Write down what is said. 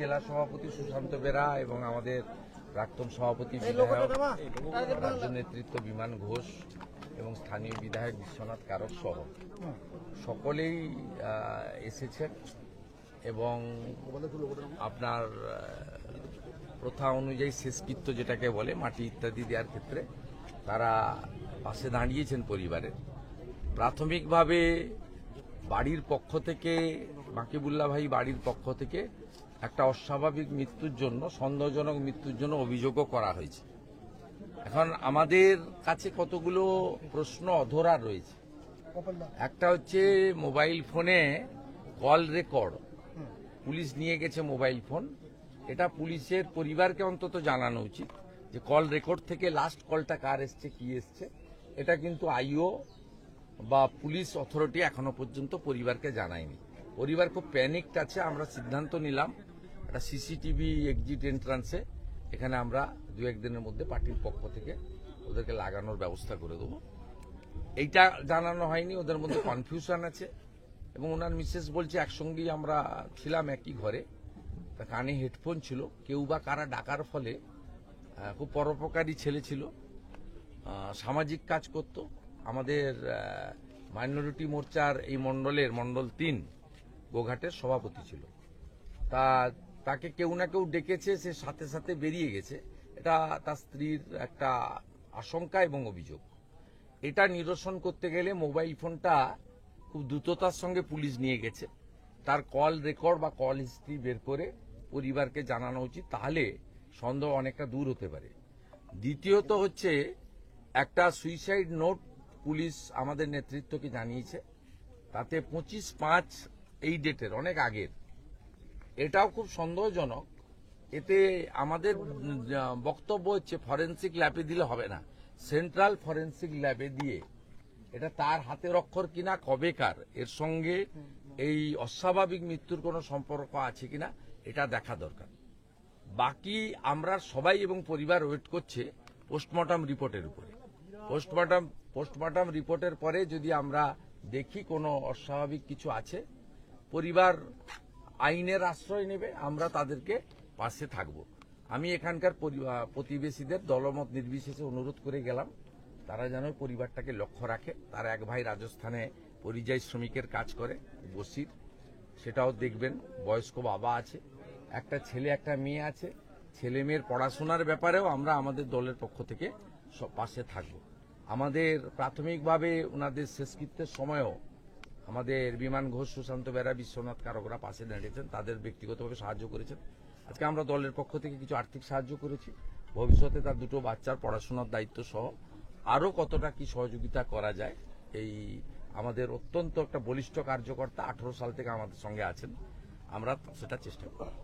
জেলা সভাপতি সুশান্ত বেরা এবং আমাদের প্রাক্তন সভাপতি রাজ্য নেতৃত্ব বিমান ঘোষ এবং স্থানীয় বিধায়ক বিশ্বনাথ কারক সহ সকলেই এসেছেন এবং আপনার প্রথা অনুযায়ী শেষকৃত্য যেটাকে বলে মাটি ইত্যাদি দেওয়ার ক্ষেত্রে তারা পাশে দাঁড়িয়েছেন পরিবারের। প্রাথমিকভাবে বাড়ির পক্ষ থেকে মাকিবুল্লাহ ভাই বাড়ির পক্ষ থেকে একটা অস্বাভাবিক মৃত্যুর জন্য সন্দেহজনক মৃত্যুর জন্য অভিযোগও করা হয়েছে। এখন আমাদের কাছে কতগুলো প্রশ্ন অধরা রয়েছে। একটা হচ্ছে মোবাইল ফোনে কল রেকর্ড, পুলিশ নিয়ে গেছে মোবাইল ফোন, এটা পুলিশের পরিবারকে অন্তত জানানো উচিত যে কল রেকর্ড থেকে লাস্ট কলটা কার এসছে কি এসছে। এটা কিন্তু আইও বা পুলিশ অথরিটি এখনো পর্যন্ত পরিবারকে জানায়নি। পরিবার খুব প্যানিকড আছে। আমরা সিদ্ধান্ত নিলাম একটা সিসিটিভি এক্সিট এন্ট্রান্সে এখানে আমরা 2-1 দিনের মধ্যে পার্টির পক্ষ থেকে ওদেরকে লাগানোর ব্যবস্থা করে দেবো। এইটা জানানো হয়নি, ওদের মধ্যে কনফিউশন আছে এবং ওনার মিসেস বলছে একসঙ্গেই আমরা ছিলাম একই ঘরে, তা কানে হেডফোন ছিল, কেউ বা কারা ডাকার ফলে, খুব পরোপকারী ছেলে ছিল, সামাজিক কাজ করত, আমাদের মাইনরিটি মোর্চার এই মণ্ডলের মণ্ডল 3 গোঘাটের সভাপতি ছিল। তাকে কেউ না কেউ ডেকেছে, সে সাথে সাথে বেরিয়ে গেছে। এটা তার স্ত্রীর একটা আশঙ্কা এবং অভিযোগ। এটা নিরসন করতে গেলে মোবাইল ফোনটা খুব দ্রুততার সঙ্গে পুলিশ নিয়ে গেছে, তার কল রেকর্ড বা কল হিস্ট্রি বের করে পরিবারকে জানানো উচিত, তাহলে সন্দেহ অনেকটা দূর হতে পারে। দ্বিতীয়ত হচ্ছে একটা সুইসাইড নোট পুলিশ আমাদের নেতৃত্বকে জানিয়েছে, তাতে 25/5 এই ডেটের অনেক আগের। এটাও খুব সন্দেহজনক। এতে আমাদের বক্তব্য হচ্ছে ফরেন্সিক ল্যাবে দিলে হবে না, সেন্ট্রাল ফরেন্সিক ল্যাবে দিয়ে এটা তার হাতের অক্ষর কিনা, কবেকার, এর সঙ্গে এই অস্বাভাবিক মৃত্যুর কোনো সম্পর্ক আছে কিনা এটা দেখা দরকার। বাকি আমরা সবাই এবং পরিবার ওয়েট করছে পোস্টমর্টম রিপোর্টের উপরে। পোস্টমর্টম রিপোর্টের পরে যদি আমরা দেখি কোনো অস্বাভাবিক কিছু আছে, পরিবার আইনের আশ্রয় নেবে, আমরা তাদেরকে পাশে থাকব। আমি এখানকার প্রতিবেশীদের দলমত নির্বিশেষে অনুরোধ করে গেলাম তারা যেন পরিবারটাকে লক্ষ্য রাখে। তার এক ভাই রাজস্থানে পরিযায়ী শ্রমিকের কাজ করে, বসির, সেটাও দেখবেন। বয়স্ক বাবা আছে, একটা ছেলে একটা মেয়ে আছে, ছেলে মেয়ের পড়াশোনার ব্যাপারেও আমরা আমাদের দলের পক্ষ থেকে পাশে থাকব। আমাদের প্রাথমিকভাবে ওনাদের শেষকৃত্যের সময়ও আমাদের বিমান ঘোষ, সুশান্ত বেরা, বিশ্বনাথ কারকরা পাশে দাঁড়িয়েছেন, তাদের ব্যক্তিগতভাবে সাহায্য করেছেন। আজকে আমরা দলের পক্ষ থেকে কিছু আর্থিক সাহায্য করেছি। ভবিষ্যতে তার 2 বাচ্চার পড়াশোনার দায়িত্ব সহ আরও কতটা কি সহযোগিতা করা যায়, এই আমাদের অত্যন্ত একটা বলিষ্ঠ কার্যকর্তা 18 সাল থেকে আমাদের সঙ্গে আছেন, আমরা সেটা চেষ্টা করব।